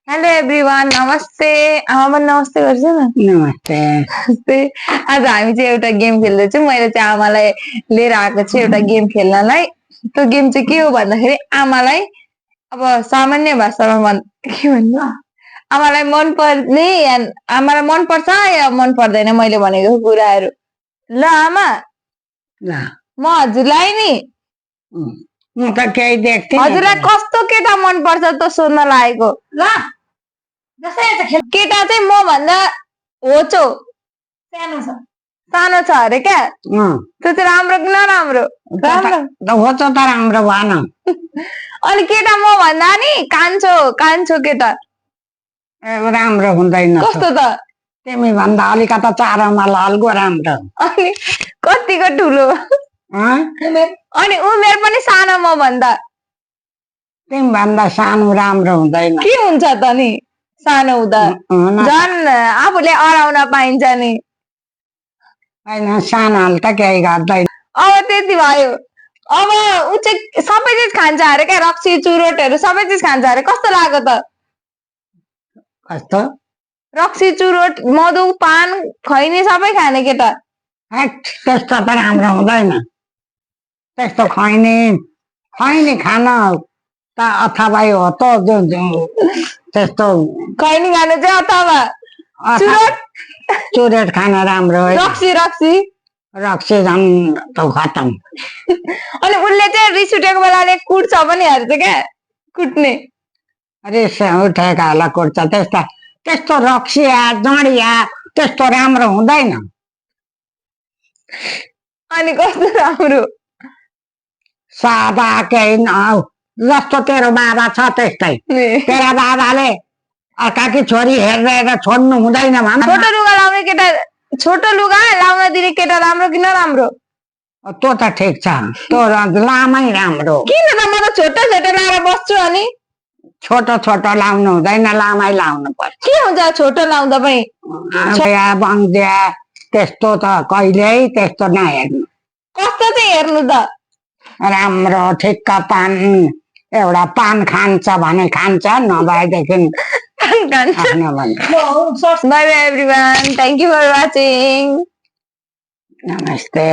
Hello everyone, नमस्ते। आमा पनि नमस्ते गर्छु न। नमस्ते। नमस्ते। आज हामी चाहिँ एउटा गेम खेल्दैछौँ। मैले चाहिँ आमालाई लिएर आएको छु एउटा गेम खेल्नलाई। त्यो गेम चाहिँ के हो भन्दाखेरि आमालाई अब सामान्य भाषामा के भन्नु, आमालाई मनपर्ने या आमालाई मनपर्छ या मन पर्दैन मैले भनेको कुराहरू। ल आमा, ल म हजुरलाई नि म त केही देख्दिनँ। हजुरलाई कस्तो केटा मनपर्छ त सोध्न लागेको। ल केटा चाहिँ म भन्दा होचो सानो छ अरे क्या। त्यो चाहिँ राम्रो कि नराम्रो? राम्रो हो त राम्रो भएन। अनि केटा म भन्दा नि कान्छो कान्छो केटा राम्रो हुँदैन। कस्तो त? तिमी भन्दा अलिकता चारोमा लालगो राम्रो। अनि कतिको ठुलो? अनि उमेर पनि सानो म भन्दा। तिमी भन्दा सानो राम्रो हुँदैन। के हुन्छ त नि सानो हुँदा? झन् आफूले अराउन पाइन्छ नि। होइन सानोले त केही गर्दैन। अब त्यति भयो। अब ऊ चाहिँ सबै चिज खान्छ अरे क्या, रक्सी चुरोटहरू सबै चिज खान्छ अरे। कस्तो लाग्यो त? कस्तो? रक्सी चुरोट मधु पान खैनी सबै खाने केटा। त्यस्तो त राम्रो हुँदैन। त्यस्तो खैनी खैनी खान त अथवा हो त त्यस्तो खैनी खानु चाहिँ अथवा चुरोट चुरोट खान राम्रो हो। रक्सी रक्सी रक्सी झन् त खतम। अनि उसले चाहिँ रिस उठेको बेलाले कुट्छ पनि हेर्छ क्या, कुट्ने रिस उठेकाहरूलाई कुट्छ। त्यस्तो रक्सिया जडिया त्यस्तो राम्रो हुँदैन। अनि कस्तो राम्रो सादा केही जस्तो तेरो बाबा छ त्यस्तै। तेरा बाबाले अर्काकी छोरी हेरेर छोड्नु हुँदैन भन। छोटो लुगा लाउने केटा, छोटो लुगा लाउन दिने केटा राम्रो कि नराम्रो? त्यो त ठिक छ, त्यो लामै राम्रो। किन त? म त छोटो छोटो लाएर बस्छु। अनि छोटो छोटो लाउनु हुँदैन, लामै लाउनु पर्छ। के हुन्छ छोटो लाउँदा पनि? बङ्दिया त्यस्तो त कहिल्यै त्यस्तो नहेर्नु। कस्तो चाहिँ हेर्नु त? राम्रो ठिक्क पान एउटा पान खान्छ भने खान्छ, नभएदेखि bye bye everyone, thank you for watching. नमस्ते।